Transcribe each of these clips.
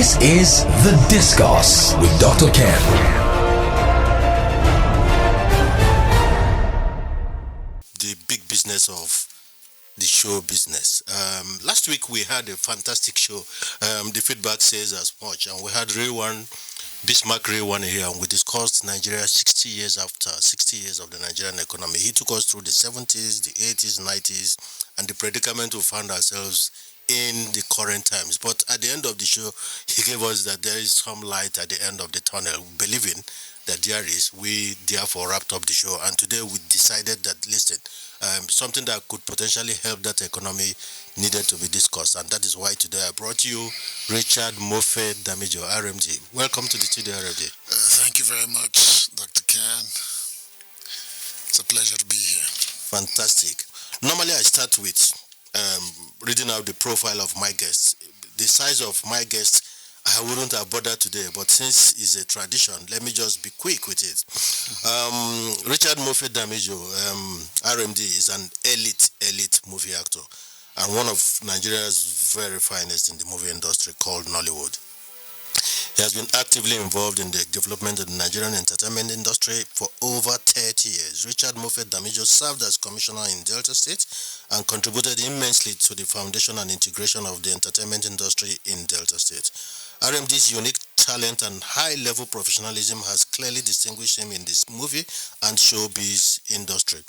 This is The Discourse with Dr. Ken. The big business of the show business. Last week we had a fantastic show. The feedback says as much, and we had Ray One, Bismarck Ray One here, and we discussed Nigeria 60 years after, 60 years of the Nigerian economy. He took us through the 70s, the 80s, 90s, and the predicament we found ourselves in the current times. But at the end of the show, he gave us that there is some light at the end of the tunnel, believing that there is. We therefore wrapped up the show, and today we decided that, listen, something that could potentially help that economy needed to be discussed, and that is why today I brought you Richard Mofe-Damijo, RMD. Welcome to the studio, RMD. Thank you very much, Dr. Ken. It's a pleasure to be here. Fantastic. Normally I start with reading out the profile of my guests. The size of my guests, I wouldn't have bothered today, but since it's a tradition, let me just be quick with it. Richard Mofe-Damijo, RMD, is an elite movie actor and one of Nigeria's very finest in the movie industry called Nollywood. He has been actively involved in the development of the Nigerian entertainment industry for over 30 years. Richard Mofe-Damijo served as commissioner in Delta State and contributed immensely to the foundation and integration of the entertainment industry in Delta State. RMD's unique talent and high-level professionalism has clearly distinguished him in this movie and showbiz industry.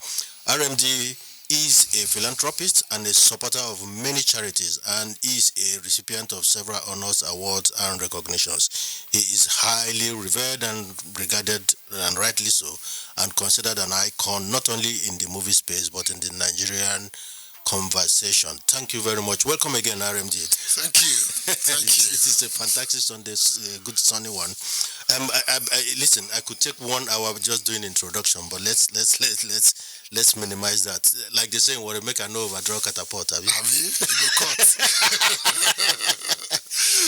RMD is a philanthropist and a supporter of many charities and is a recipient of several honors, awards, and recognitions. He is highly revered and regarded, and rightly so, and considered an icon not only in the movie space but in the Nigerian conversation. Thank you very much. Welcome again, RMD. Thank you. Thank you. It is a fantastic Sunday, good sunny one. Listen, I could take 1 hour just doing introduction, but let's minimize that. Like they say, what make I know overdraw catapult, have you? Have you? You cut.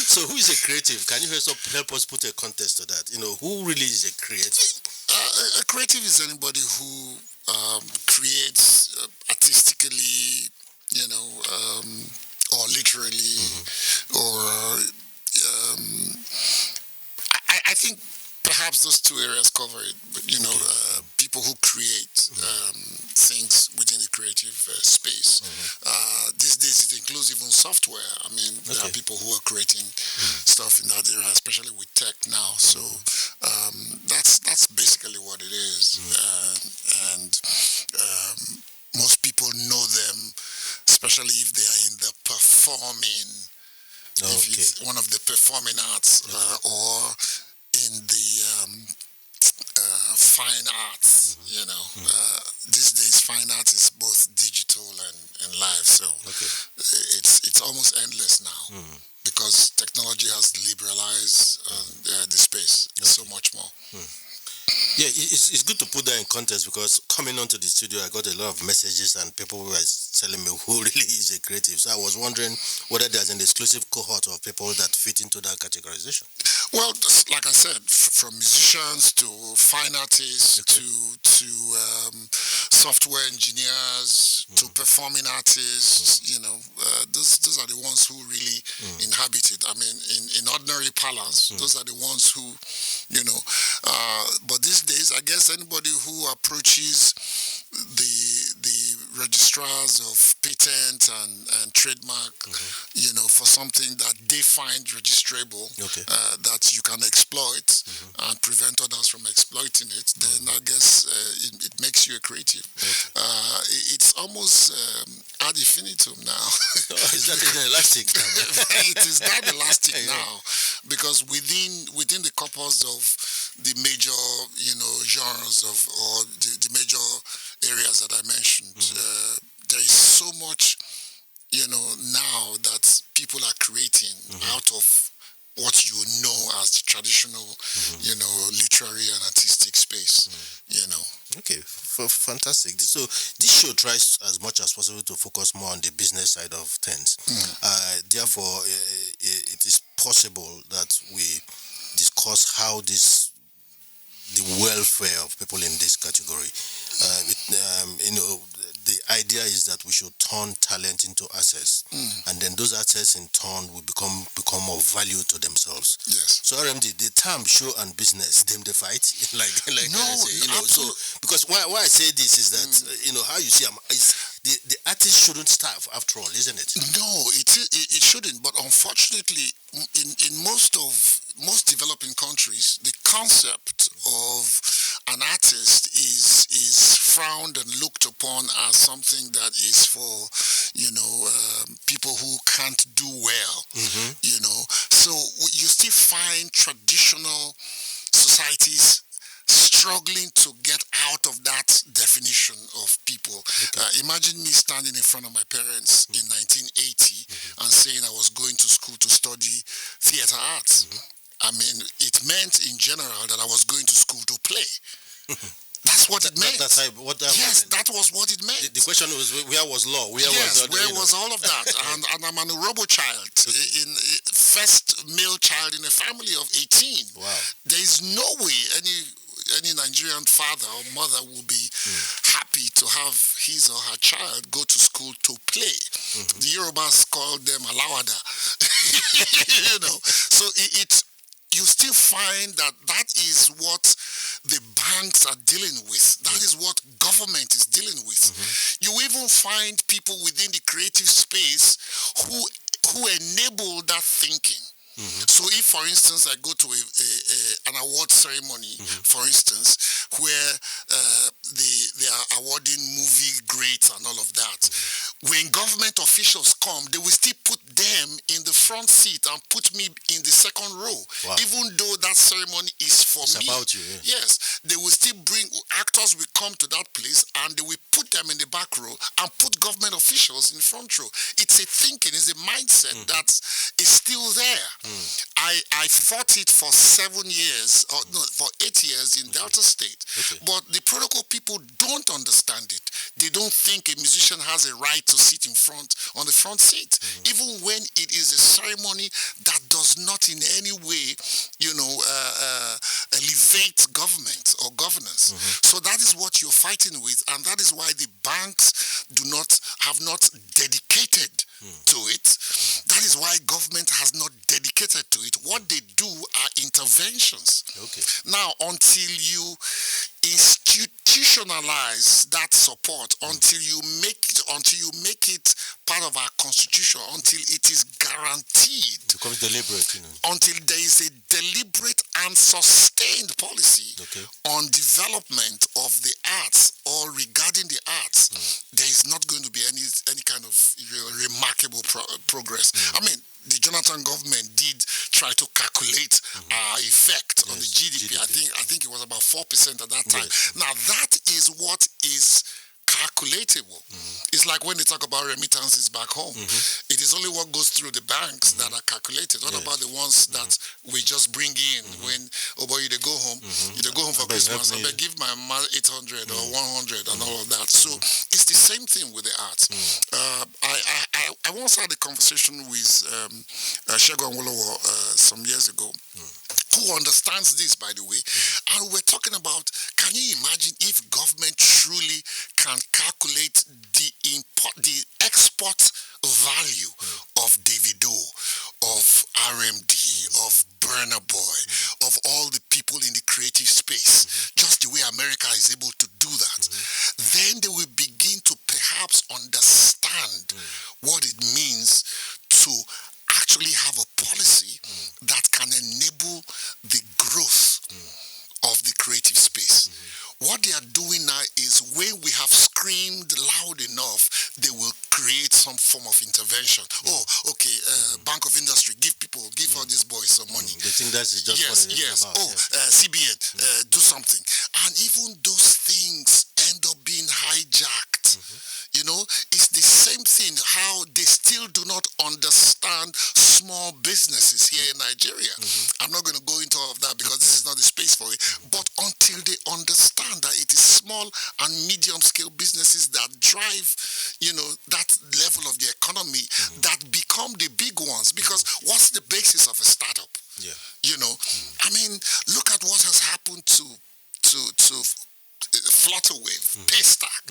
So who is a creative? Can you help us put a context to that? You know, who really is a creative? A creative is anybody who creates artistically, or literally, or I think perhaps those two areas cover it. But people who create things within the creative space. These days it includes even software. I mean, there are people who are creating stuff in that area, especially with tech now. So that's basically what it is. And most people know them, especially if they are in the performing. If it's one of the performing arts, or in the fine arts, these days fine arts is both digital and live, so it's almost endless now because technology has liberalized the space so much more. Yeah, it's good to put that in context because coming onto the studio, I got a lot of messages and people were telling me who really is a creative. So I was wondering whether there's an exclusive cohort of people that fit into that categorization. Well, like I said, from musicians to fine artists to software engineers to performing artists, those are the ones who really inhabit it. I mean, in ordinary parlance, those are the ones who, but these days, I guess anybody who approaches the registrars of patent and trademark, for something that they find registrable, that you can exploit and prevent others from exploiting it, then I guess it makes you a creative. It's almost ad infinitum now. Is that elastic? It is that elastic now, because within the corpus of the major, genres or the major areas that I mentioned, there is so much, now that people are creating out of what you know as the traditional, literary and artistic space, Okay, fantastic. So this show tries as much as possible to focus more on the business side of things. Therefore, it is possible that we discuss how the welfare of people in this category, the idea is that we should turn talent into assets, and then those assets in turn will become of value to themselves. Yes. So RMD, the term show and business, them the fight, like No, I say, so absolutely. because why I say this is that how you see the artist shouldn't starve after all, isn't it? No, it shouldn't. But unfortunately, in most developing countries, the concept of an artist is frowned and looked upon as something that is for people who can't do well. So you still find traditional societies struggling to get out of that definition of people. Imagine me standing in front of my parents in 1980 and saying I was going to school to study theater arts. I mean, it meant in general that I was going to school to play. That's what it meant. Yes, that was what it meant. The question was, where was law? Where was all of that? and I'm an Urobo child, in first male child in a family of 18. Wow. There is no way any Nigerian father or mother will be happy to have his or her child go to school to play. The Yorubas call them alawada. So you still find that is what the banks are dealing with. That is what government is dealing with. You even find people within the creative space who enable that thinking. So if, for instance, I go to an award ceremony, for instance, where they are awarding movie greats and all of that, when government officials come, they will still put them in the front seat and put me in the second row. Wow. Even though that ceremony is for me. It's about you, yeah. Yes, they will still bring, actors will come to that place and they will put them in the back row and put government officials in the front row. It's a thinking, it's a mindset that is still there. I fought it for 7 years, for 8 years in Delta State. But the protocol people don't understand it. They don't think a musician has a right to sit on the front seat, even when it is a ceremony that does not in any way, elevate government or governance. So that is what you're fighting with, and that is why the banks have not dedicated to it. That is why government has not dedicated to it. What they do are interventions. Now, until you institutionalize that support, until you make it part of our constitution, until it is guaranteed, it becomes deliberate, until there is a deliberate and sustained policy on development of the arts or regarding the arts, there is not going to be any kind of remarkable progress. I mean, the Jonathan government did try to calculate our effect on the GDP. I think it was about 4% at that time. Now that is what is calculatable. It's like when they talk about remittances back home. It is only what goes through the banks that are calculated. What about the ones that we just bring in when, boy, they go home. They go home for Christmas and they give my mother 800 or 100 and all of that. So it's the same thing with the arts. I once had a conversation with Shegun Wolowo some years ago, who understands this, by the way, and we're talking about, can you imagine if government truly can calculate the export value of Davido, of RMD, of Burna Boy, of all the people in the creative space, just the way America is able to do that, then they will begin to perhaps understand what it means to actually have a policy that can enable the growth of the creative space. What they are doing now is when we have screamed loud enough, they will create some form of intervention. Bank of Industry, give all these boys some money. They think that's just what it is about. CBN, do something. And even those things end up being hijacked. It's the same thing, how they still do not understand small businesses here in Nigeria. I'm not going to go into all of that because this is not the space for it. But until they understand that it is small and medium scale businesses that drive, that level of the economy that become the big ones. Because what's the basis of a startup? I mean, look at what has happened to Flutterwave, Paystack.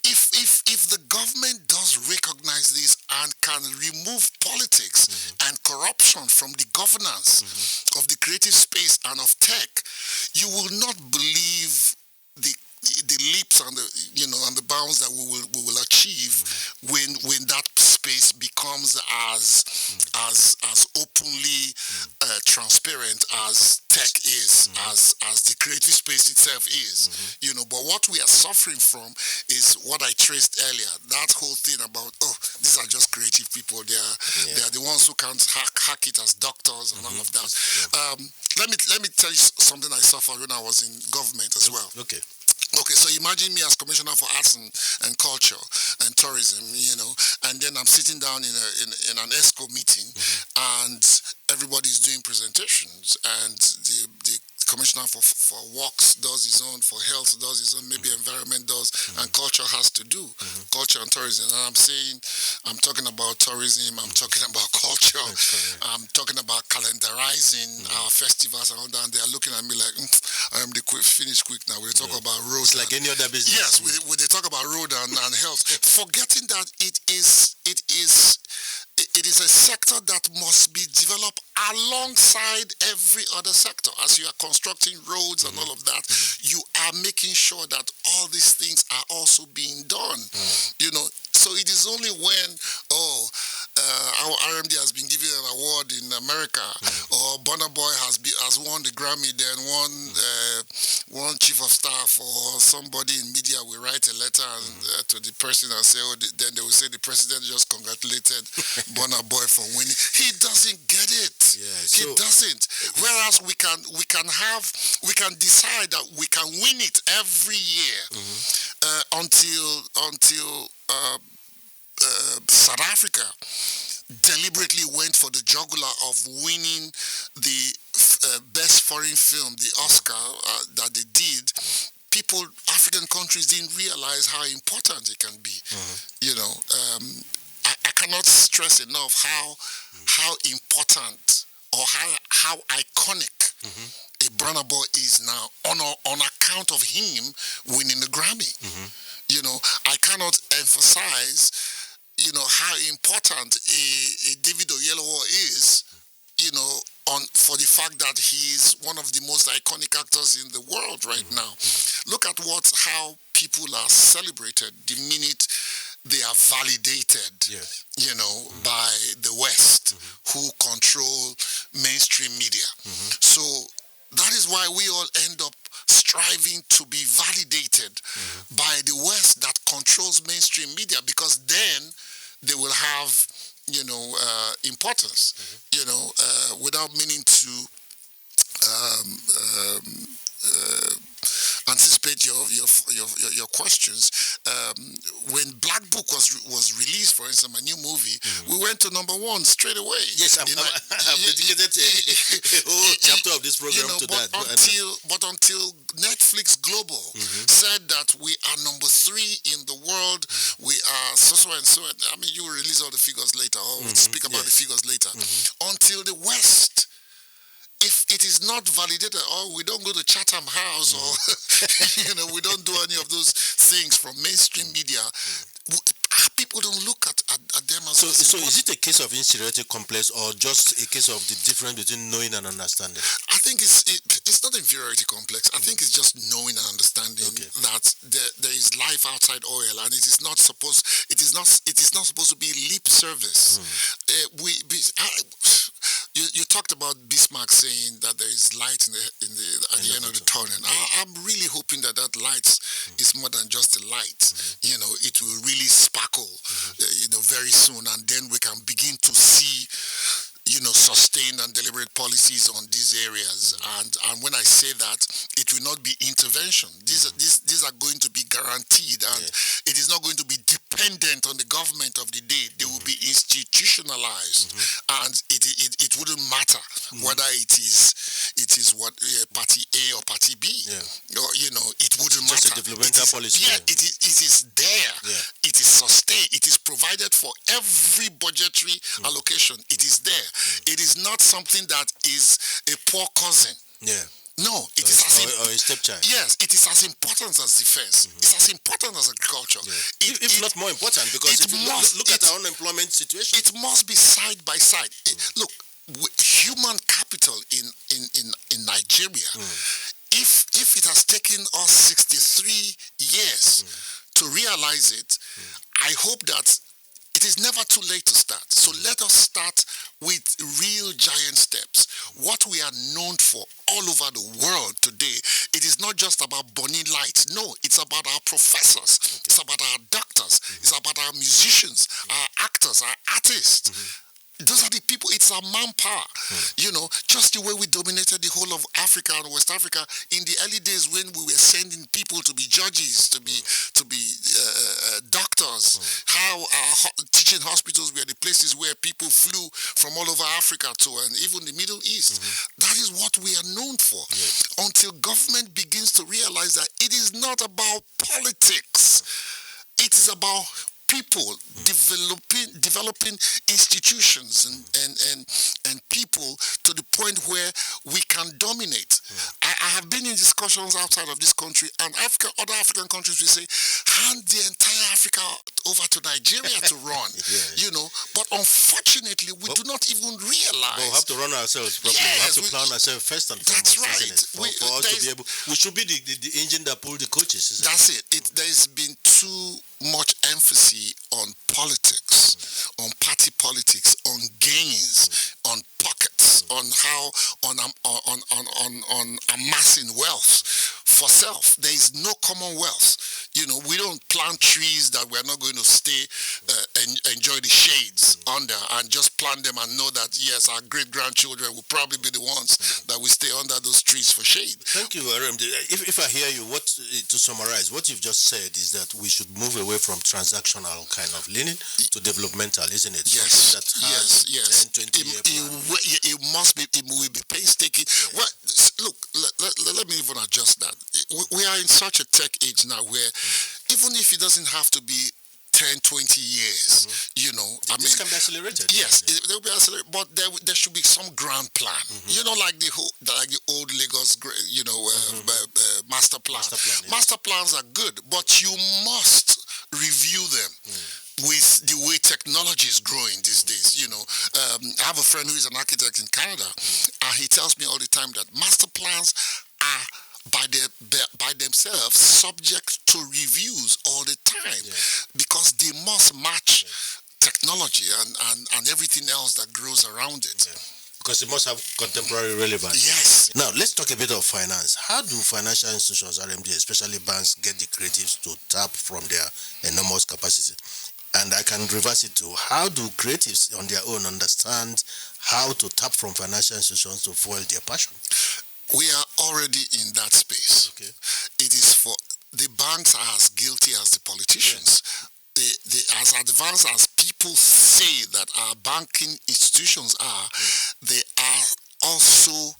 If if the government does recognize this and can remove politics and corruption from the governance of the creative space and of tech, you will not believe the leaps and the bounds that we will achieve when that space becomes as openly transparent as tech is, as the creative space itself is. But what we are suffering from is what I traced earlier. That whole thing about these are just creative people. They are the ones who can't hack it as doctors and all of that. Let me tell you something I suffered when I was in government as well. Okay, so imagine me as Commissioner for Arts and Culture and Tourism, and then I'm sitting down in an ESCO meeting, and everybody's doing presentations, and the Commissioner for Works does his own, for Health does his own, maybe Environment does, and Culture has to do, Culture and Tourism. And I'm talking about tourism, I'm talking about culture, I'm talking about calendarizing our festivals and all that, and they're looking at me like, I am finish quick now. We talk about roads. It's like any other business. Yes, we they talk about road and health, forgetting that it is a sector that must be developed alongside every other sector. As you are constructing roads and all of that, you are making sure that all these things are also being done. So it is only when our RMD has been given an award in America, or Burna Boy has won the Grammy, then one chief of staff or somebody in media will write a letter to the person and say, then they will say the president just congratulated Burna Boy for winning. He doesn't get it. He doesn't. Whereas we can decide that we can win it every year until South Africa deliberately went for the jugular of winning the best foreign film, the Oscar that they did. African countries didn't realize how important it can be. I cannot stress enough how important or how iconic a Burna Boy is now on account of him winning the Grammy. I cannot emphasize how important a David Oyelowo is, for the fact that he is one of the most iconic actors in the world right now. Look at how people are celebrated the minute they are validated, by the West, who control mainstream media. So that is why we all end up striving to be validated by the West that controls mainstream media, because then they will have, importance, without meaning to anticipate your questions. When Black Book was released, for instance, my new movie, we went to #1 straight away. Yes, I've dedicated a whole chapter of this program to that. But until Netflix Global said that we are #3 in the world, we are so and so. I mean, you will release all the figures later, or we'll speak about the figures later. Until the West, if it is not validated, or we don't go to Chatham House, or we don't do any of those things from mainstream media, people don't look at them as. So is it a case of inferiority complex, or just a case of the difference between knowing and understanding? I think it's not inferiority complex. I think it's just knowing and understanding that there is life outside oil, and it is not supposed to be lip service. You talked about Bismarck saying that there is light at the end of the tunnel. I'm really hoping that light is more than just a light. It will really sparkle, very soon, and then we can begin to see, sustained and deliberate policies on these areas. And when I say that, it will not be intervention. These are going to be guaranteed, and it is not going to be dependent on the government of the day. They will be institutionalized, and it wouldn't matter whether it is what party A or party B. It wouldn't matter. Just a developmental policy. It is there. It is sustained. It is provided for every budgetary allocation. It is there. It is not something that is a poor cousin. No, it or is as or a stepchild. yes, it is as important as defense. It's as important as agriculture. Yeah. If not more important, because it if you must- look at our unemployment situation. It must be side by side. Look, human capital in Nigeria, if it has taken us 63 years to realize it, I hope that it is never too late to start. So let us start with real giant steps. What we are known for all over the world today, it is not just about burning lights. No, it's about our professors. It's about our doctors. It's about our musicians, our actors, our artists. Those are the people. It's our manpower. Just the way we dominated the whole of Africa and West Africa in the early days when we were sending people to be judges, to be doctors. How our teaching hospitals were the places where people flew from all over Africa to, and even the Middle East. That is what we are known for. Until government begins to realize that it is not about politics. It is about people developing institutions and people to the point where we can dominate. I have been in discussions outside of this country, and other African countries will say, hand the entire Africa over to Nigeria to run. But unfortunately, we do not even realize. But we have to run ourselves properly. Yes, we have to plan ourselves first and foremost. That's right. For us to be able, we should be the engine that pull the coaches. That's it. There's been too much emphasis on politics, on party politics, on gains, on pockets, on how on amassing wealth for self. There is no commonwealth. We don't plant trees that we're not going to stay and enjoy the shades under, and just plant them and know that yes, our great grandchildren will probably be the ones that will stay under those trees for shade. Thank you, RMD. If I hear you, to summarize, what you've just said is that we should move away from transactional kind of leaning to developmental, isn't it? Yes, that has yes. 10, 20 year plan. It must be. It will be painstaking. Well, look. Let me even adjust that. We are in such a tech age now where even if it doesn't have to be 10, 20 years, This can be accelerated. Yes, they'll be accelerated, but there should be some grand plan. Like the old Lagos, master plan. Master plans are good, but you must review them. With the way technology is growing these days, I have a friend who is an architect in Canada, and he tells me all the time that master plans are by themselves subject to reviews all the time, because they must match technology and everything else that grows around it. Because it must have contemporary relevance. Yes. Now, let's talk a bit of finance. How do financial institutions, RMD, especially banks, get the creatives to tap from their enormous capacity? And I can reverse it to, how do creatives on their own understand how to tap from financial institutions to fuel their passion? We are already in that space. Okay. It is for the banks are as guilty as the politicians. They as advanced as people say that our banking institutions are, they are also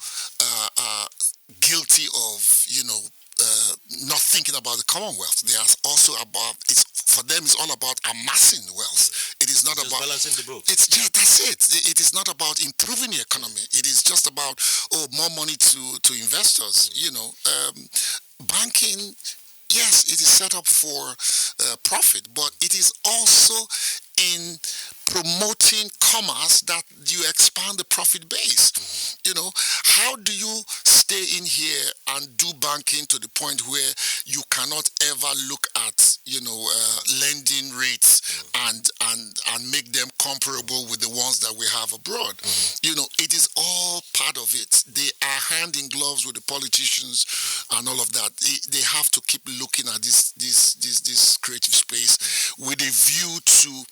guilty of not thinking about the commonwealth. They are also about for them. It's all about amassing wealth. It is not just about balancing the books. That's it. It is not about improving the economy. It is just about more money to investors. Banking. Yes, it is set up for profit, but it is also in promoting commerce that you expand the profit base. How do you stay in here and do banking to the point where you cannot ever look at lending rates and make them comparable with the ones that we have abroad? It is all part of it. They are hand in gloves with the politicians and all of that. They have to keep looking at this creative space with a view to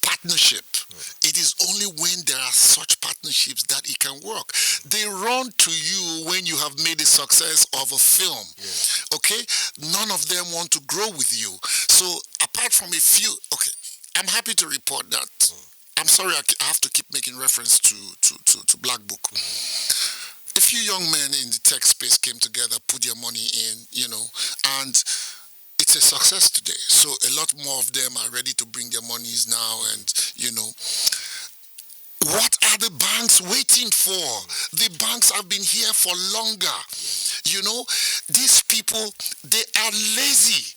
partnership. It is only when there are such partnerships that it can work. They run to you when you have made a success of a film. Okay? None of them want to grow with you. So apart from a few, I'm happy to report that. I'm sorry I have to keep making reference to Black Book. A few young men in the tech space came together, put their money in, and it's a success today. So a lot more of them are ready to bring their monies now, and what I are the banks waiting for? The banks have been here for longer. You know, these people, they are lazy.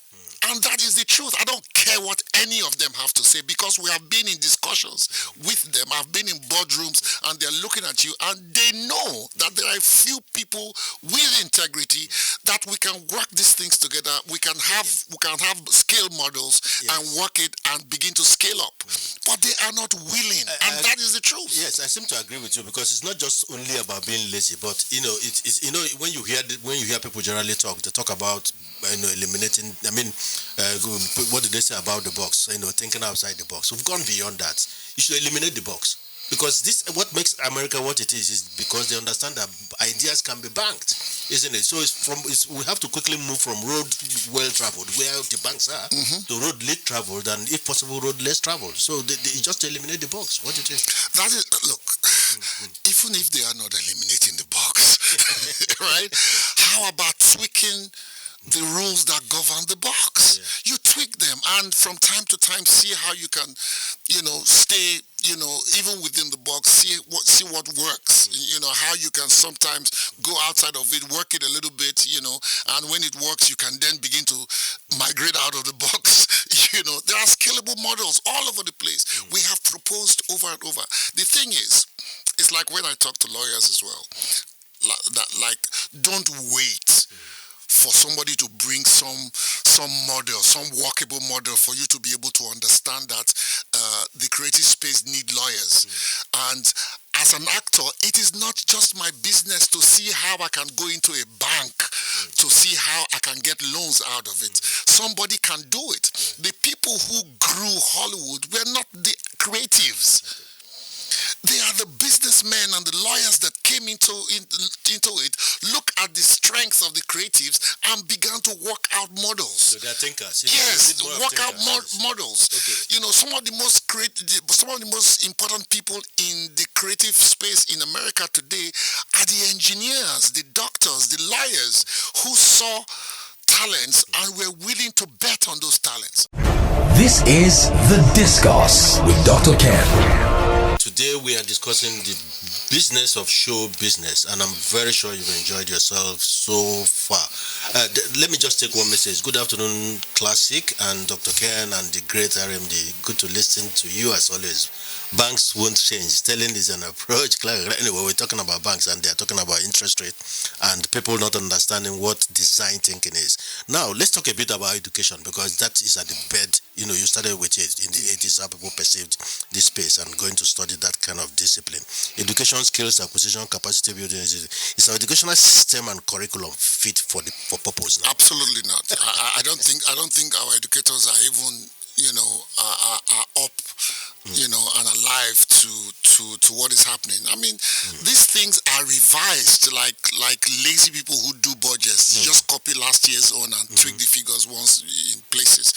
And that is the truth. I don't care what any of them have to say, because we have been in discussions with them. I've been in boardrooms and they're looking at you and they know that there are a few people with integrity that we can work these things together. We can have scale models and work it and begin to scale up. But they are not willing, and that is the truth. Yes, I seem to agree with you, because it's not just only about being lazy, but it's when you hear people generally talk, they talk about eliminating. I mean, what did they say about the box? Thinking outside the box. We've gone beyond that. You should eliminate the box, because what makes America what it is because they understand that ideas can be banked, isn't it? So we have to quickly move from road well traveled, where the banks are, to road less traveled, and if possible road less traveled. So they just eliminate the box. What do you think? That is, look, even if they are not eliminating the box, right? How about tweaking the rules that govern the box? You tweak them, and from time to time see how you can, stay, even within the box, see what works. How you can sometimes go outside of it, work it a little bit, and when it works, you can then begin to migrate out of the box. There are scalable models all over the place. We have proposed over and over. The thing is, it's like when I talk to lawyers as well, don't wait for somebody to bring some model, some workable model for you to be able to understand that the creative space need lawyers. And as an actor, it is not just my business to see how I can go into a bank to see how I can get loans out of it. Somebody can do it. The people who grew Hollywood were not the creatives. They are the businessmen and the lawyers that came into it, look at the strengths of the creatives, and began to work out models. So they are thinkers. Yes, work out models. Okay. Some of the most important people in the creative space in America today are the engineers, the doctors, the lawyers who saw talents and were willing to bet on those talents. This is The Discourse with Dr. Ken. Today we are discussing the business of show business, and I'm very sure you've enjoyed yourself so far. Let me just take one message. Good afternoon, Classic, and Dr. Ken and the great RMD. Good to listen to you as always. Banks won't change. Telling is an approach. Anyway, we're talking about banks, and they're talking about interest rate and people not understanding what design thinking is. Now, let's talk a bit about education, because that is at the bed. You started with it in the 80s, how people perceived this space and going to study that kind of discipline. Education, skills, acquisition, capacity building. Is our educational system and curriculum fit for purpose now? Absolutely not. I don't think our educators are even are up and alive to what is happening. I mean, these things are revised like lazy people who do budgets. Just copy last year's own and tweak the figures once in places.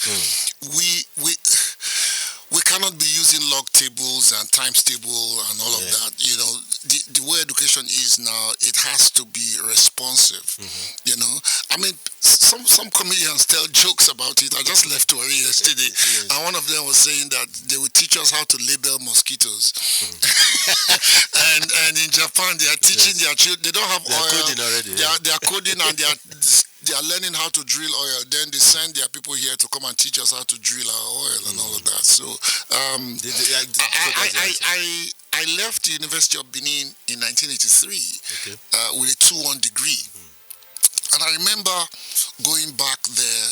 We cannot be using log tables and times table and all of that. The way education is now, it has to be responsive. I mean, some comedians tell jokes about it. I just left Tori yesterday, and one of them was saying that they would teach us how to label mosquitoes. and in Japan, they are teaching their children. They don't have oil. Coding already. They are coding, and they are learning how to drill oil. Then they send their people here to come and teach us how to drill our oil and all of that. So I left the University of Benin in 1983 with a 2-1 degree. And I remember going back there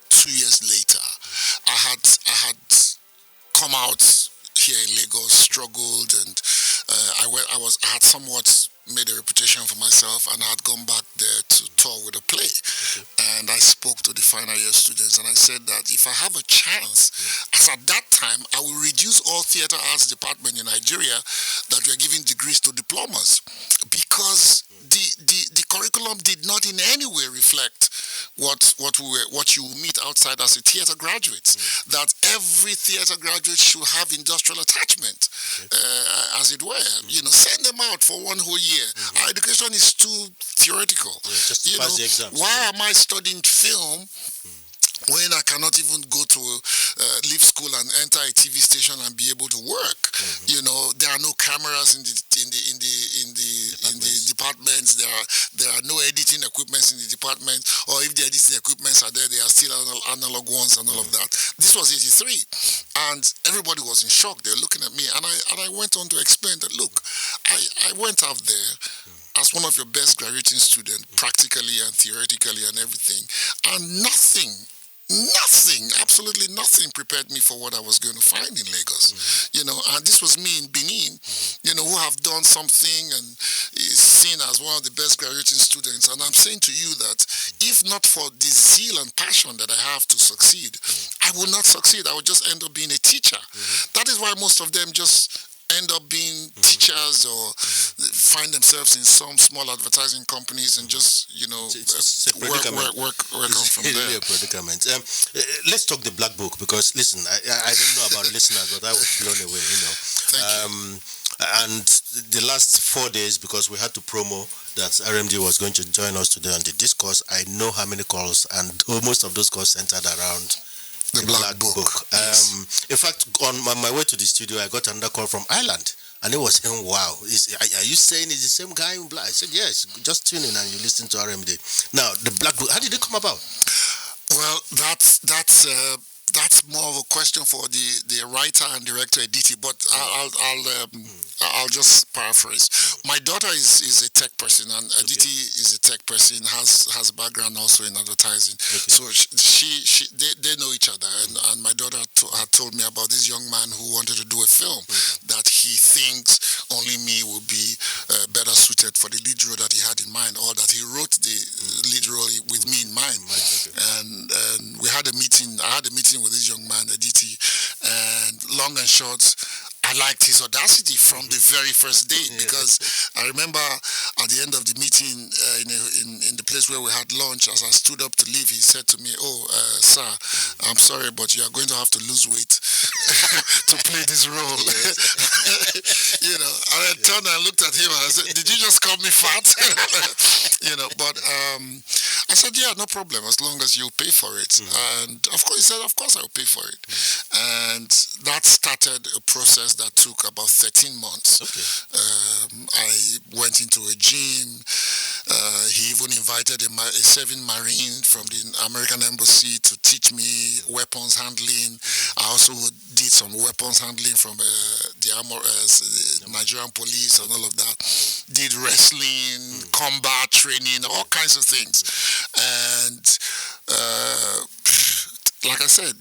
2 years later. I had come out here in Lagos, struggled, and I had somewhat made a reputation for myself, and I had gone back there to tour with a play. And I spoke to the final year students, and I said that if I have a chance, as at that time, I will reduce all theater arts department in Nigeria that were giving degrees to diplomas, because the curriculum did not in any way reflect what you meet outside as a theater graduate. That every theater graduate should have industrial attachment, as it were. Send them out for 1 whole year. Our education is too theoretical. Just pass the exams. Why am I studying film when I cannot even go to leave school and enter a TV station and be able to work. You know, there are no cameras in the departments. There are no editing equipments in the department, or if the editing equipments are there, they are still analog ones and all of that. This was 83, and everybody was in shock. They were looking at me, and I went on to explain that, look, I went out there as one of your best graduating students, practically and theoretically and everything, and absolutely nothing prepared me for what I was going to find in Lagos. You know, and this was me in Benin, you know, who have done something and is seen as one of the best graduating students. And I'm saying to you that if not for the zeal and passion that I have to succeed, I will not succeed. I will just end up being a teacher. That is why most of them just end up being teachers or find themselves in some small advertising companies and just, you know, work on from there. Really a predicament. Let's talk the Black Book, because listen, I don't know about listeners, but I was blown away, you know. Thank you. And the last 4 days, because we had to promo that RMD was going to join us today on the Discourse, I know how many calls, and most of those calls centered around the Black Book. Yes. In fact, on my way to the studio, I got another call from Ireland, and it was saying, wow, are you saying it's the same guy in black? I said, yes, just tune in and you listen to RMD. Now, the Black Book, how did it come about? Well, that's more of a question for the writer and director Aditi, but I'll just paraphrase. My daughter is a tech person, and Aditi is a tech person, has a background also in advertising. So they know each other, and my daughter had told me about this young man who wanted to do a film that he thinks only me will be better suited for the lead role that he had in mind, or that he wrote the lead role with me in mind. And we had a meeting. I had a meeting with this young man, Aditi, and long and short, I liked his audacity from the very first day, because I remember at the end of the meeting in the place where we had lunch, as I stood up to leave, he said to me, sir, I'm sorry, but you are going to have to lose weight to play this role. You know, and I turned and looked at him and I said, did you just call me fat? You know, but I said, yeah, no problem, as long as you pay for it. And of course, he said, of course I will pay for it. And that started a process that took about 13 months. I went into a gym. He even invited a serving Marine from the American Embassy to teach me weapons handling. I also did some weapons handling from the Nigerian police and all of that. Did wrestling, combat training, all kinds of things. And like I said,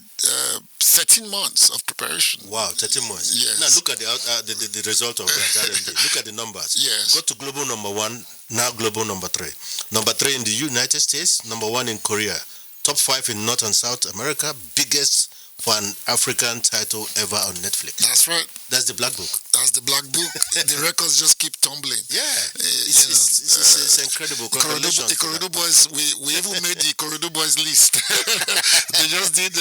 13 months of preparation. Wow, 13 months. Yes. Now look at the result of that RMD. Look at the numbers. Yes. Got to global number 1, now global number 3. Number 3 in the United States, number 1 in Korea. Top 5 in North and South America, biggest for an African title ever on Netflix. That's right. That's the Black Book. That's the Black Book. The records just keep tumbling. Yeah. It's incredible. Congratulations. The Corridor Boys, we even made the Corridor Boys list. They just did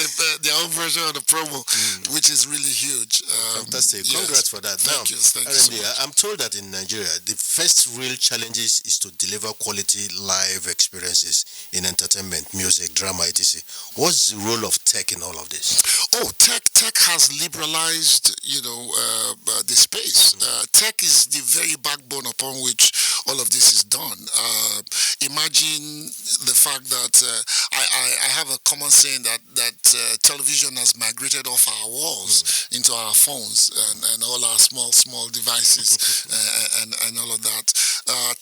their own version of the promo, which is really huge. Fantastic. Congrats for that. Thank you so much. I'm told that in Nigeria, the first real challenges is to deliver quality live experiences in entertainment, music, drama, etc. What's the role of tech in all of this? Oh, tech has liberalized, the space. Tech is the very backbone upon which all of this is done. Imagine the fact that I have a common saying that television has migrated off our walls into our phones and all our small devices and all of that.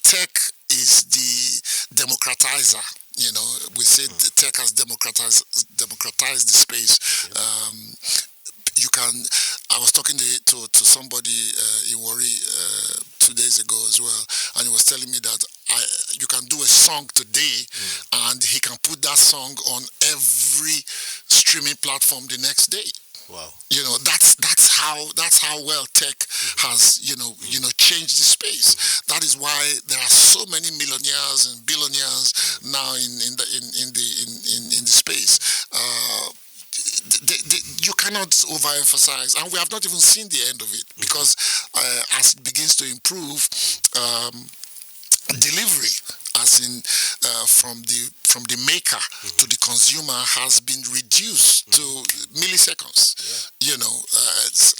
Tech is the democratizer. We say tech has democratized the space. I was talking to somebody in Warri 2 days ago as well, and he was telling me that you can do a song today, and he can put that song on every streaming platform the next day. Wow. That's how well tech has changed the space. That is why there are so many millionaires and billionaires now in the space. You cannot overemphasize, and we have not even seen the end of it, because as it begins to improve, delivery as in from the maker to the consumer has been reduced to milliseconds. Yeah. You know,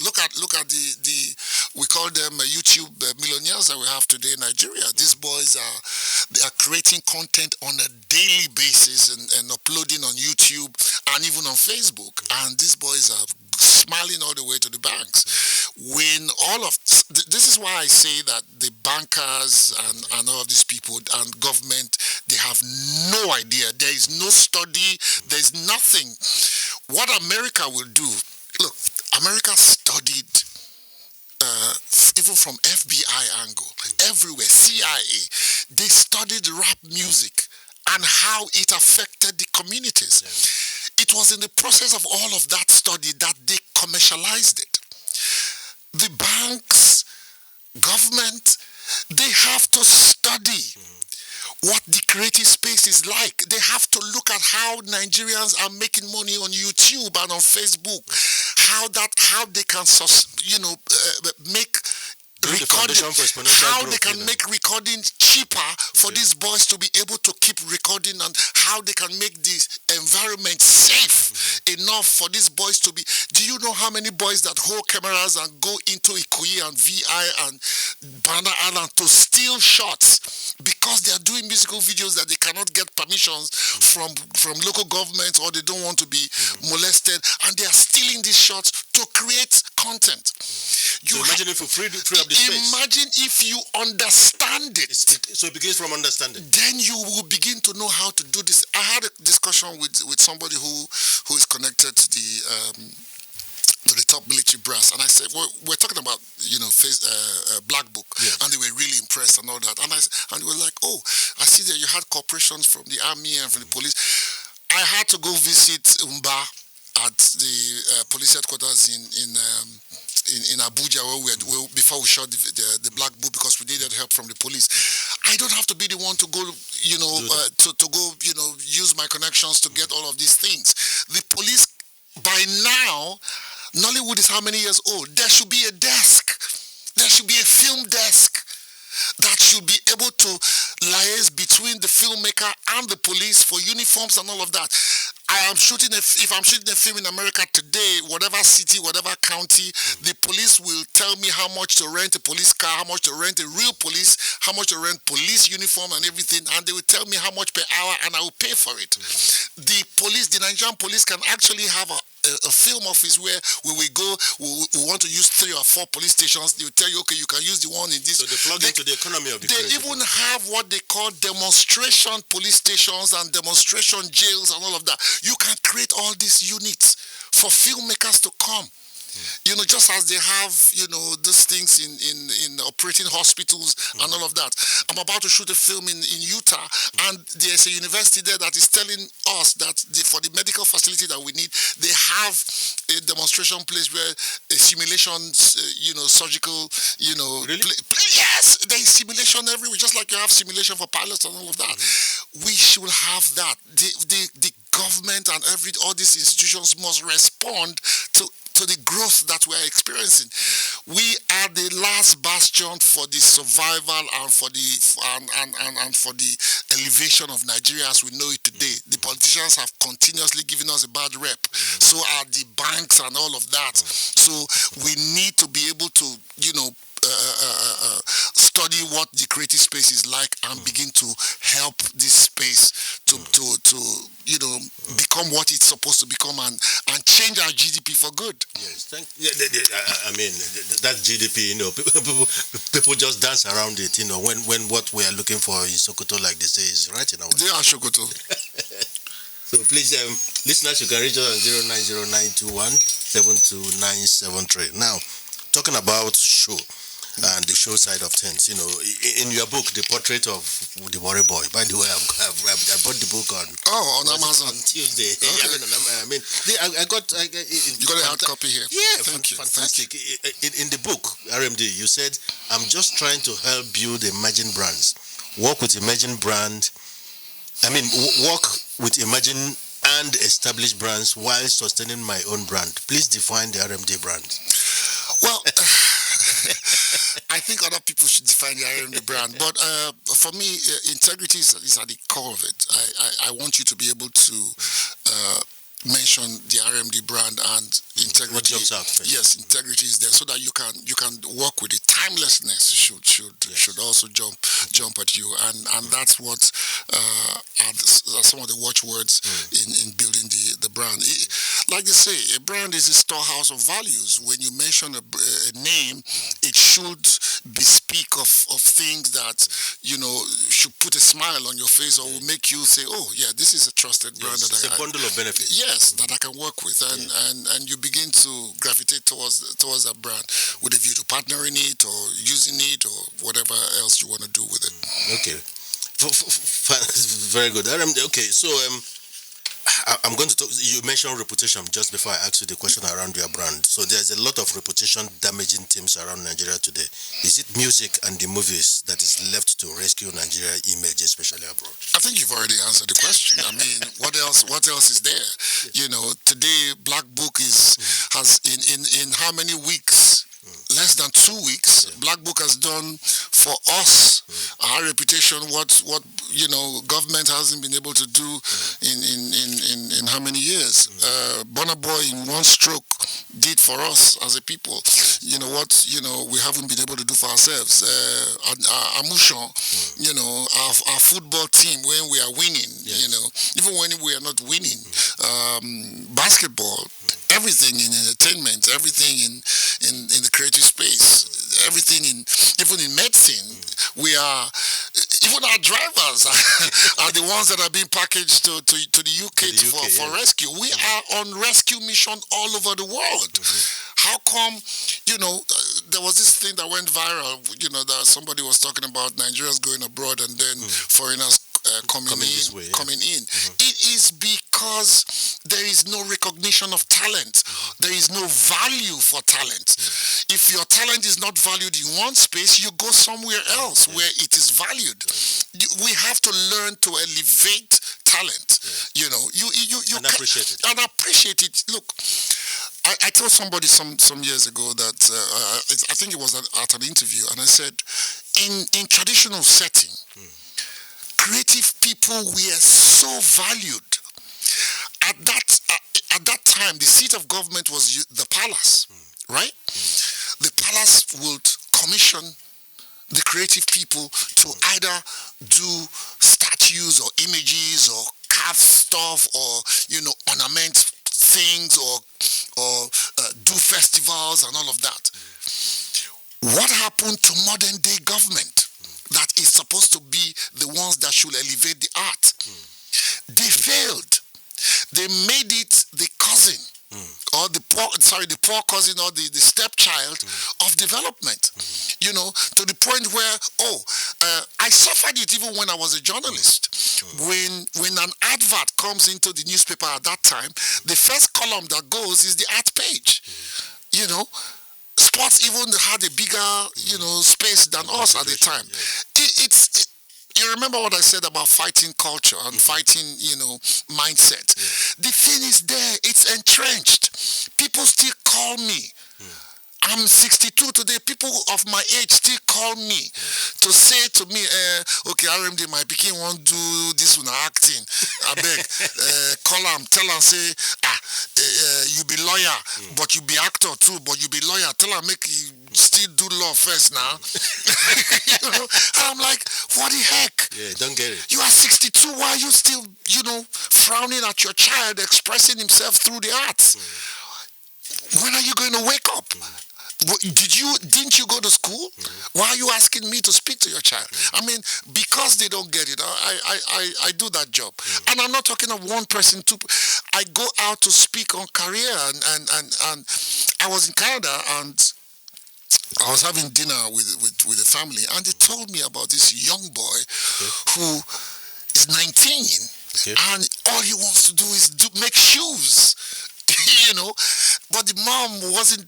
look at the we call them YouTube millionaires that we have today in Nigeria. These boys are creating content on a daily basis and uploading on YouTube and even on Facebook. And these boys are smiling all the way to the banks. When all of this is why I say that the bankers and all of these people and government, they have no idea. There is no study. There's nothing. What America will do, look, America studied even from FBI angle, everywhere, CIA, they studied rap music and how it affected the communities. Yeah. It was in the process of all of that study that they commercialized it. The banks, government, they have to study what the creative space is like. They have to look at how Nigerians are making money on YouTube and on Facebook, how they can, make recording, how they can make recording cheaper for these boys to be able to keep recording, and how they can make this environment safe enough for these boys to be. Do you know how many boys that hold cameras and go into Ikoyi and VI and Banana Island to steal shots because they are doing musical videos that they cannot get permissions from local governments, or they don't want to be molested, and they are stealing these shots to create content. So imagine if you free up the space. Imagine if you understand it. So it begins from understanding. Then you will begin to know how to do this. I had a discussion with somebody who is connected to the top military brass, and I said, we're talking about Black Book, and they were really impressed and all that, and they were like, oh, I see that you had corporations from the army and from the police. I had to go visit Umba at the police headquarters in Abuja, before we shot the Black Book, because we needed help from the police. I don't have to be the one to go, to go, use my connections to get all of these things. The police, by now, Nollywood is how many years old? There should be a desk. There should be a film desk that should be able to liaise between the filmmaker and the police for uniforms and all of that. If I'm shooting a film in America today, whatever city, whatever county, the police will tell me how much to rent a police car, how much to rent a real police, how much to rent police uniform and everything, and they will tell me how much per hour, and I will pay for it. The Nigerian police can actually have a film office where we will go, we want to use 3 or 4 police stations. They will tell you, okay, you can use the one in this. So they plug into the economy of the They even have what they call demonstration police stations and demonstration jails and all of that. You can create all these units for filmmakers to come. Just as they have, these things in operating hospitals and all of that. I'm about to shoot a film in Utah, and there's a university there that is telling us that for the medical facility that we need, they have a demonstration place where a simulation, surgical, Really? Yes, there is simulation everywhere, just like you have simulation for pilots and all of that. We should have that. The government and all these institutions must respond to the growth that we are experiencing. We are the last bastion for the survival and for the elevation of Nigeria as we know it today. The politicians have continuously given us a bad rep. So are the banks and all of that. So we need to be able to, study what the creative space is like and begin to help this space to become what it's supposed to become and change our GDP for good. Yes, I mean, that GDP, people just dance around it, when what we are looking for in Sokoto, like they say, is right in our way. They are Sokoto. So please, listeners, you can reach us on 09092172973. Now, talking about show and the show side of things, in your book, The Portrait of the Worry Boy. By the way, I bought the book on Amazon on Tuesday. Okay. I got you got a hard copy here. Yeah, Thank you. Fantastic. In the book, RMD, you said, I'm just trying to help build emerging brands. Work with emerging brand. Work with emerging and established brands while sustaining my own brand. Please define the RMD brand. Well, I think other people should define the RMD brand. But for me, integrity is at the core of it. I want you to be able to mention the RMD brand and integrity. What jumps out first? Yes, integrity is there so that you can work with it. Timelessness should also jump at you, and that's what are some of the watchwords in building the brand. Like they say, a brand is a storehouse of values. When you mention a name, it should bespeak of things that should put a smile on your face or will make you say, "Oh, yeah, this is a trusted brand." It's a bundle of benefits. Yes, that I can work with, and you begin to gravitate towards that brand with a view to partnering it or using it or whatever else you want to do with it. Okay, very good. Okay, so I'm going to talk. You mentioned reputation just before I asked you the question around your brand. So there's a lot of reputation damaging themes around Nigeria today. Is it music and the movies that is left to rescue Nigeria image, especially abroad? I think you've already answered the question. I mean, what else is there? Today Black Book has in how many weeks? Less than 2 weeks, Black Book has done for us our reputation. What government hasn't been able to do in how many years? Burna Boy in one stroke did for us as a people. We haven't been able to do for ourselves. Amushan, our football team when we are winning. Even when we are not winning, basketball. Everything in entertainment, everything in the creative space, everything even in medicine, we are, even our drivers are the ones that are being packaged to the UK, for rescue. We are on rescue mission all over the world. How come, there was this thing that went viral, that somebody was talking about Nigerians going abroad and then foreigners coming in. It is because there is no recognition of talent. There is no value for talent. If your talent is not valued in one space, you go somewhere else where it is valued. We have to learn to elevate talent. You and appreciate it. And appreciate it. Look, I told somebody some years ago that I think it was at an interview, and I said, in traditional setting, creative people were so valued. At that time, the seat of government was the palace, right? The palace would commission the creative people to either do statues or images or carve stuff or ornament things or do festivals and all of that. What happened to modern day government that is supposed to be the ones that should elevate the art? They failed. They made it the cousin or the poor cousin or the stepchild of development. To the point where I suffered it even when I was a journalist. When an advert comes into the newspaper at that time, the first column that goes is the art page. Sports even had a bigger space than us at the time. You remember what I said about fighting culture and fighting, mindset. The thing is there, it's entrenched. People still call me. I'm 62 today. People of my age still call me to say to me, okay, RMD, my pikin won't do this one acting. I beg, call him, tell him, say, you be lawyer, but you be actor too, but you be lawyer. Tell him, make you still do law first now. I'm like, what the heck? Yeah, don't get it. You are 62. Why are you still, frowning at your child expressing himself through the arts? When are you going to wake up? Didn't you go to school? Why are you asking me to speak to your child? I mean, because they don't get it. I do that job, and I'm not talking of one person. I go out to speak on career, and I was in Canada, and I was having dinner with the family, and they told me about this young boy who is 19, and all he wants to do is make shoes. But the mom wasn't,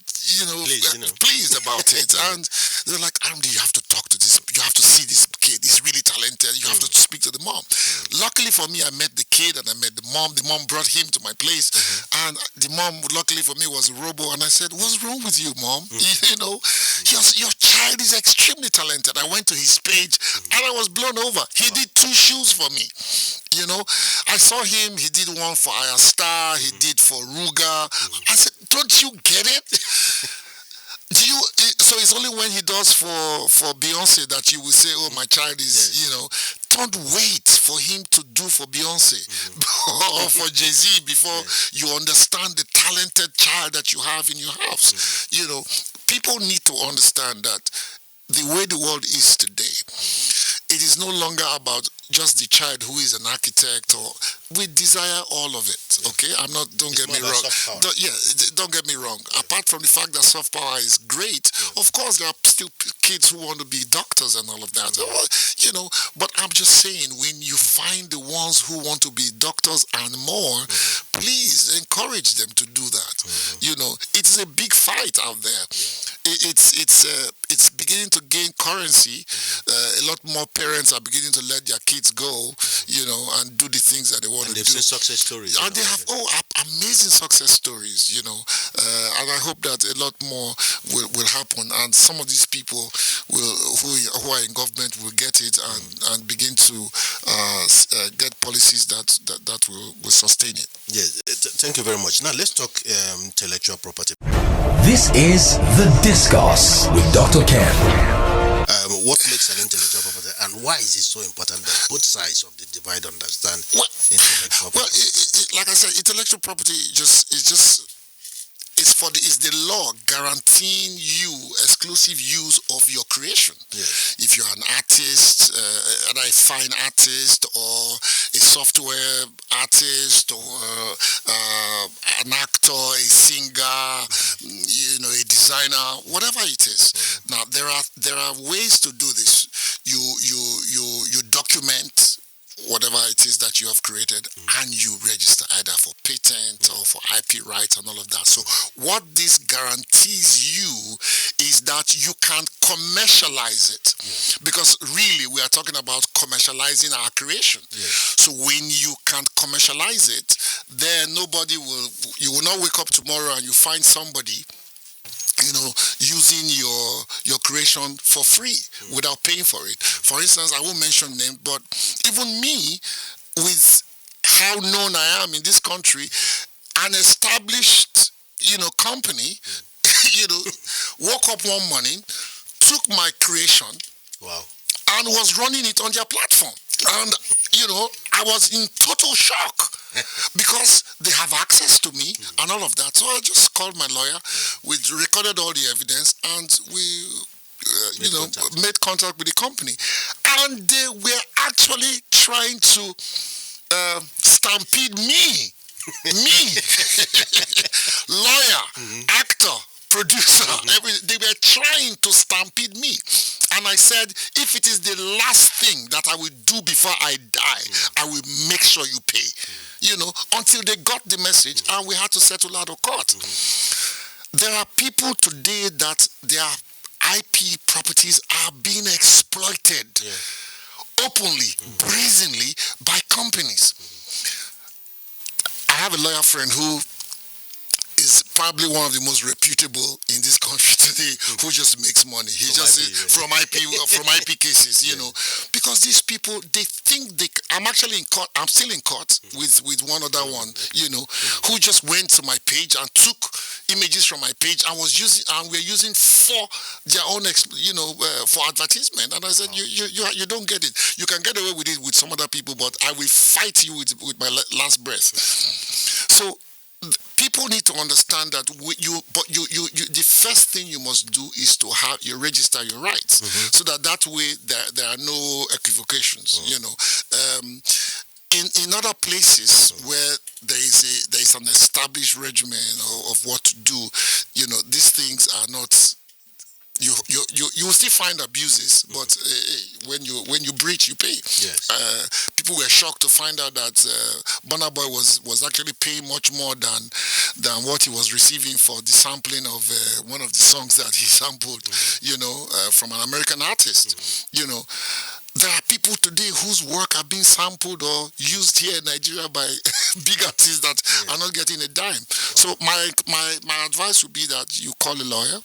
pleased about it. And they were like, Andy, you have to talk to this, you have to see this kid, he's really talented, you have to speak to the mom. luckily for me, I met the kid and I met the mom. The mom brought him to my place, and the mom, luckily for me, was a robo. And I said, "What's wrong with you, mom? You know, your child is extremely talented." I went to his page, and I was blown over. He did 2 shoes for me. You know, I saw him. He did one for Ayastar. He did for Ruga. I said, "Don't you get it?" So it's only when he does for Beyonce that you will say, "Oh, my child is," you know. Don't wait for him to do for Beyonce or for Jay-Z before you understand the talented child that you have in your house. You know, people need to understand that the way the world is today, it is no longer about just the child who is an architect, or we desire all of it. Okay, don't get me wrong. Don't get me wrong. Apart from the fact that soft power is great, of course there are still kids who want to be doctors and all of that. You know, but I'm just saying, when you find the ones who want to be doctors and more, please encourage them to do that. You know, it's a big fight out there. It's beginning to gain currency. A lot more parents are beginning to let their kids go, you know, and do the things that they want to do. And they've seen success stories. And they have amazing success stories, you know. And I hope that a lot more will happen. And some of these people who are in government will get it and begin to get policies that will sustain it. Yes, thank you very much. Now let's talk intellectual property. This is The Discourse with Dr. Ken. What makes an intellectual property, and why is it so important that both sides of the divide understand intellectual property? Well, like I said, intellectual property is the law guaranteeing you exclusive use of your creation. Yes. If you're an artist, a fine artist, or a software artist, or an actor, a singer, you know, a designer, whatever it is. Now there are ways to do this. You document whatever it is that you have created, and you register either for patent or for IP rights and all of that. So what this guarantees you is that you can commercialize it, because really we are talking about commercializing our creation. So when you can commercialize it, then you will not wake up tomorrow and you find somebody, you know, using your creation for free without paying for it. For instance, I won't mention name, but even me, with how known I am in this country, an established, you know, company, you know, woke up one morning, took my creation, and was running it on their platform. And, you know, I was in total shock because they have access to me and all of that. So I just called my lawyer. We recorded all the evidence, and we, made contact with the company. And they were actually trying to stampede me. Lawyer, actor, producer, they were trying to stampede me. And I said, if it is the last thing that I will do before I die, I will make sure you pay. You know, until they got the message, and we had to settle out of court. There are people today that their IP properties are being exploited openly, brazenly, by companies. I have a lawyer friend who is probably one of the most reputable in this country today, who just makes money. He from IP cases, you know, because these people, they think I'm actually in court. I'm still in court with one other one, you know, who just went to my page and took images from my page and we're using for their own, for advertisement. And I said, you don't get it. You can get away with it with some other people, but I will fight you with my last breath. So people need to understand that the first thing you must do is to register your rights, so that way there are no equivocations. You know, in other places where there is an established regimen of what to do, you know, these things are not. You will still find abuses, but when you breach, you pay. Yes. People were shocked to find out that Burna Boy was actually paying much more than what he was receiving for the sampling of one of the songs that he sampled, you know, from an American artist. You know, there are people today whose work are being sampled or used here in Nigeria by big artists that are not getting a dime. So my advice would be that you call a lawyer.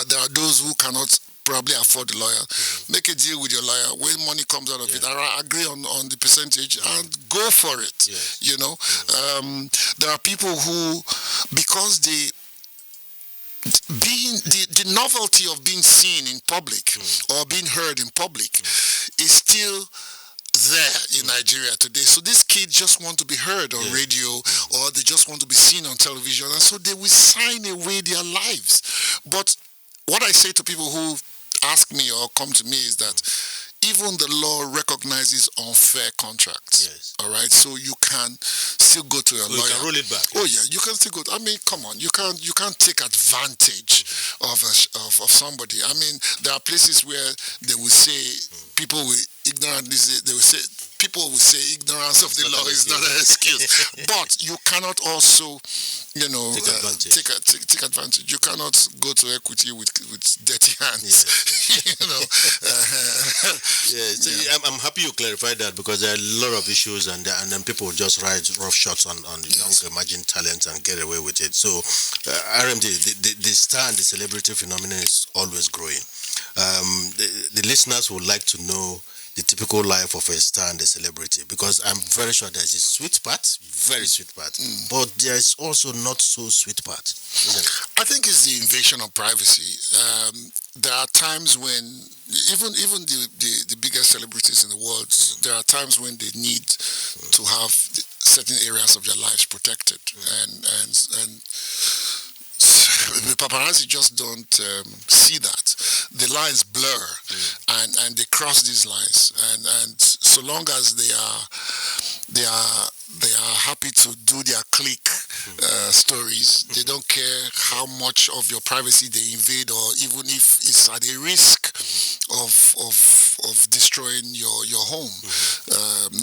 There are those who cannot probably afford a lawyer. Make a deal with your lawyer. When money comes out of it, agree on the percentage and go for it. You know, there are people who, because the novelty of being seen in public or being heard in public is still there in Nigeria today. So these kids just want to be heard on radio, or they just want to be seen on television, and so they will sign away their lives. But what I say to people who ask me or come to me is that even the law recognizes unfair contracts. All right, so you can still go to a lawyer. You can roll it back. Oh yeah, you can still go. I mean, come on, you can't take advantage of somebody. I mean, there are places where they will say people will ignorantly say, they will say people will say ignorance of the law is not an excuse. But you cannot also, you know, take advantage. You cannot go to equity with dirty hands. You know. I'm happy you clarified that, because there are a lot of issues, and then people just ride rough shots on young emerging talents and get away with it. So RMD, the star and the celebrity phenomenon is always growing. The listeners would like to know the typical life of a star and a celebrity, because I'm very sure there's a sweet part, very sweet part, but there's also not so sweet part, isn't it? I think it's the invasion of privacy. There are times when even the biggest celebrities in the world, there are times when they need to have certain areas of their lives protected, and the paparazzi just don't see that. The lines blur, and they cross these lines, and so long as they are happy to do their click stories, they don't care how much of your privacy they invade, or even if it's at a risk of destroying your home.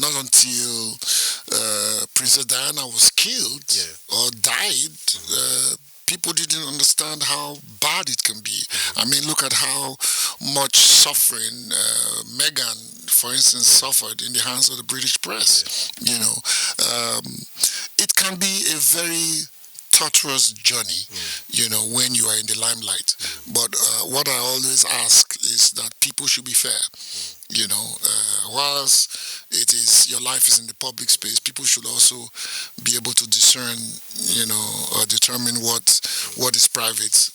Not until Princess Diana was killed or died, people didn't understand how bad it can be. I mean, look at how much suffering Meghan, for instance, suffered in the hands of the British press. You know, it can be a very torturous journey, you know, when you are in the limelight. But what I always ask is that people should be fair. You know, whilst it is your life is in the public space, people should also be able to discern, you know, or determine what is private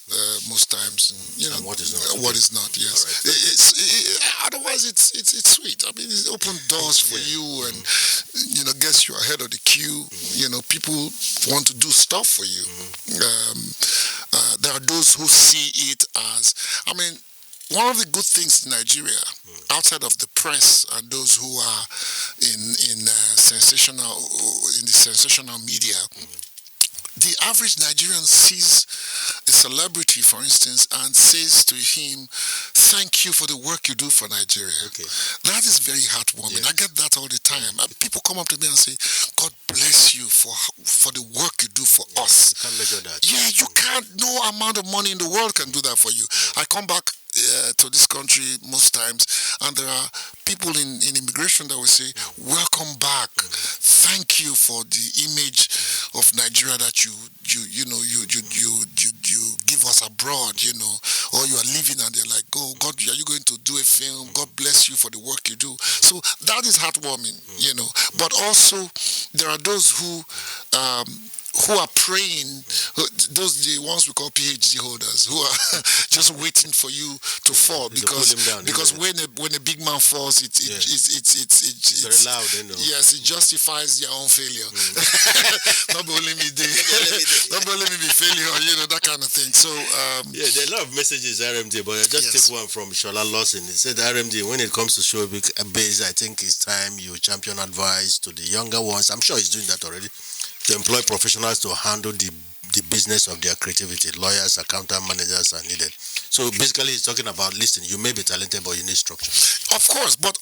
most times, you know, and what is not. What is not. Yes, right. Otherwise it's sweet. I mean, it's open doors for you, and you know, gets you ahead of the queue. You know, people want to do stuff for you. There are those who see it as, I mean, one of the good things in Nigeria, outside of the press and those who are in the sensational media, the average Nigerian sees a celebrity, for instance, and says to him, "Thank you for the work you do for Nigeria." Okay. That is very heartwarming. I get that all the time. People come up to me and say, "God bless you for the work you do for us." You can't measure that. Yeah, you can't. No amount of money in the world can do that for you. I come back to this country most times, and there are people in immigration that will say, "Welcome back. Thank you for the image of Nigeria that you give us abroad, you know, or you are living," and they're like, "Oh God, are you going to do a film? God bless you for the work you do." So that is heartwarming, you know. But also there are those who are praying, the ones we call PhD holders, who are just waiting for you to fall, because when a big man falls, it's very loud, you know. Yes, it justifies their own failure. Not only me be failure, you know, that kind of thing. So there are a lot of messages, RMD, but I just take one from Shola Lawson. He said, "RMD, when it comes to Showbiz, I think it's time you champion advice to the younger ones." I'm sure he's doing that already, to employ professionals to handle the business of their creativity. Lawyers, accountant, managers are needed. So basically, he's talking about, listen, you may be talented, but you need structure. Of course, but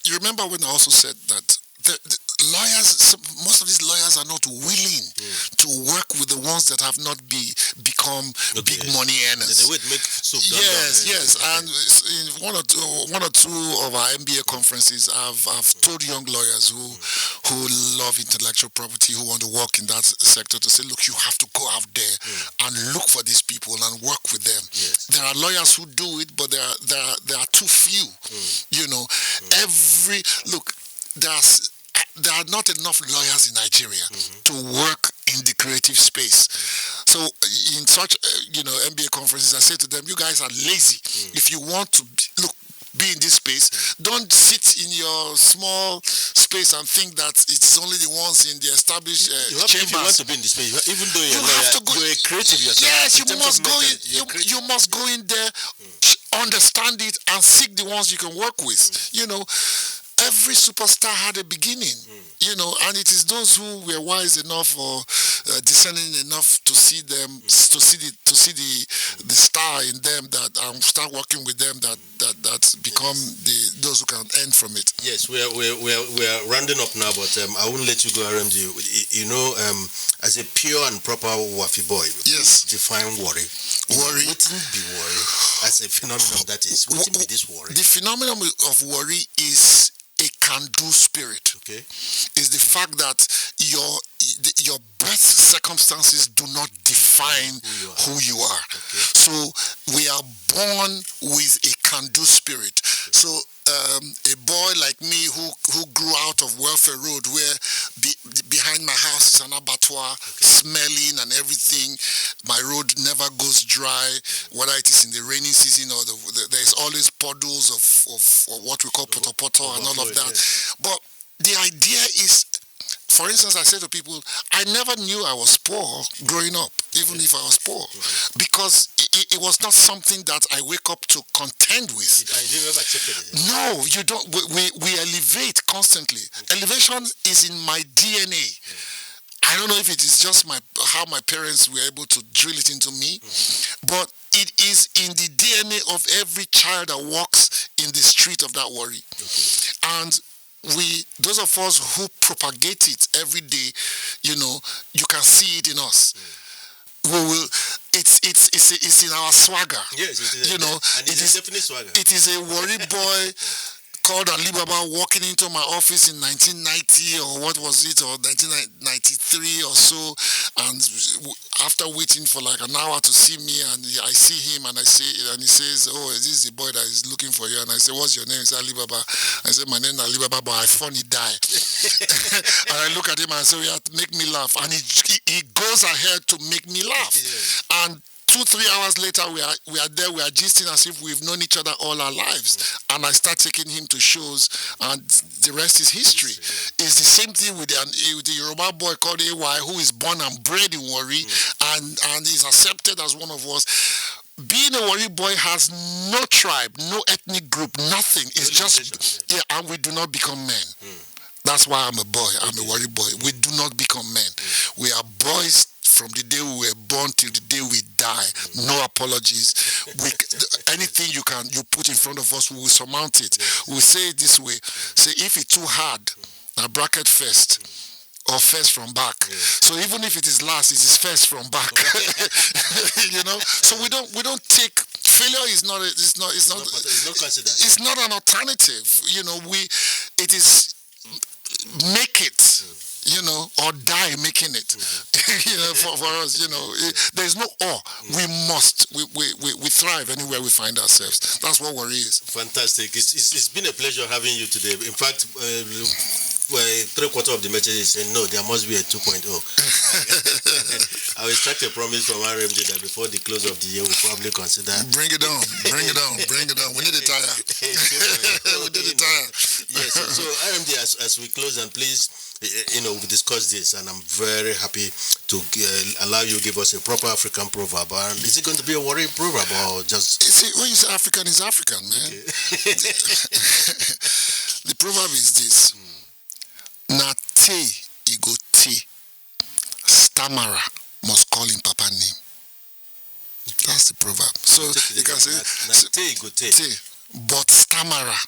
you remember when I also said that the most of these lawyers are not willing to work with the ones that have not become big money earners. They would make soup. Yes. And in one or two of our MBA conferences, I've told young lawyers who love intellectual property, who want to work in that sector, to say, look, you have to go out there and look for these people and work with them. Yes. There are lawyers who do it, but there are too few. There are not enough lawyers in Nigeria to work in the creative space. So in such MBA conferences, I say to them, you guys are lazy. If you want to be in this space, don't sit in your small space and think that it's only the ones in the established chambers. If you want to be in this space, even though you're a creative yourself. Yes, you must go in. You must go in there, understand it, and seek the ones you can work with. Every superstar had a beginning, and it is those who were wise enough or discerning enough to see them, to see the star in them, that start working with them, that become those who can earn from it. Yes, we are rounding up now, but I won't let you go, RMD. As a pure and proper Wafi boy, yes, define worry. Worry. What would be worry as a phenomenon? That is, what would be this worry? The phenomenon of worry is a can-do spirit. Okay. Is the fact that your birth circumstances do not define who you are. Okay. So we are born with a can-do spirit. So a boy like me who grew out of Welfare Road, where behind my house is an abattoir, smelling and everything. My road never goes dry, whether it is in the rainy season or there's always puddles of what we call poto and all of that. But the idea is, for instance, I say to people, I never knew I was poor growing up, even if I was poor, because it was not something that I wake up to contend with. You never accepted it? No, you don't. We elevate constantly. Elevation is in my DNA. I don't know if it is just how my parents were able to drill it into me, but it is in the DNA of every child that walks in the street of that worry. And those of us who propagate it every day, you can see it in us. It's in our swagger. Yes, it is. It is definitely swagger. It is a worry boy called Alibaba walking into my office in 1990 or what was it, or 1993 or so, and after waiting for like an hour to see me, and I see him and he says, oh, is this the boy that is looking for you? And I say, what's your name? He said, Alibaba. I said, my name is Alibaba, but I funny die. And I look at him and I say, yeah, make me laugh. And he goes ahead to make me laugh. And 2-3 hours later, we are there, we are gisting as if we've known each other all our lives. And I start taking him to shows, and the rest is history. It's the same thing with the Yoruba boy called AY, who is born and bred in Warri, and is accepted as one of us. Being a Warri boy has no tribe, no ethnic group, nothing. It's just, and we do not become men. That's why I'm a boy. I'm a Warri boy. We do not become men. We are boys from the day we were born till the day we die. No apologies. Anything you put in front of us, we will surmount it. We'll say it this way. Say, if it's too hard, now bracket first. Or first from back. So even if it is last, it is first from back. So we don't take failure is not considered. It's not an alternative. It is make it. Or die making it. For us, there's no or. We thrive anywhere we find ourselves. That's what worry is. Fantastic. It's been a pleasure having you today. In fact, 3/4 of the message is saying no, there must be a 2.0. I will extract a promise from RMD that before the close of the year we'll probably consider. Bring it on. We need a tire. We need a tire. Yes. So RMD, as we close, and please, we discussed this, and I'm very happy to allow you to give us a proper African proverb. And is it going to be a worry proverb or just? See, when you say African, it's African, man. Okay. The proverb is this: Na te igo te, stammerer must call him Papa name. That's the proverb. So you can say Na te igo te, but stammerer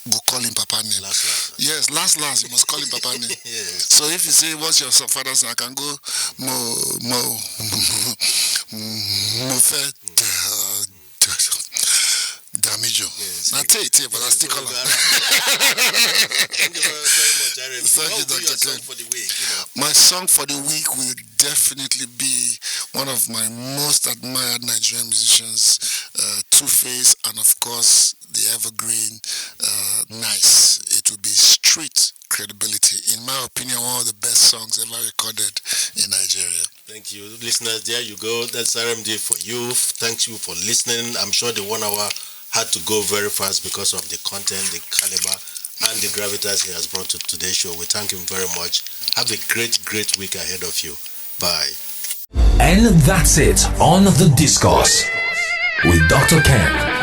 go call him Papa name. Last. Yes, last, you must call him Papa name. Yes. So if you say, what's your father's name, I can go, Mofe-Damijo. Yes. Now take it, but I still call him. Thank you very much, Aaron. Thank you, What will be your Dr. song for the week? My song for the week will definitely be one of my most admired Nigerian musicians, Two-Face, and of course the evergreen Nice. It will be Street Credibility. In my opinion, one of the best songs ever recorded in Nigeria. Thank you, listeners. There you go. That's RMD for you. Thank you for listening. I'm sure the 1 hour had to go very fast because of the content, the caliber, and the gravitas he has brought to today's show. We thank him very much. Have a great week ahead of you. Bye. And that's it on The Discourse with Dr. Ken.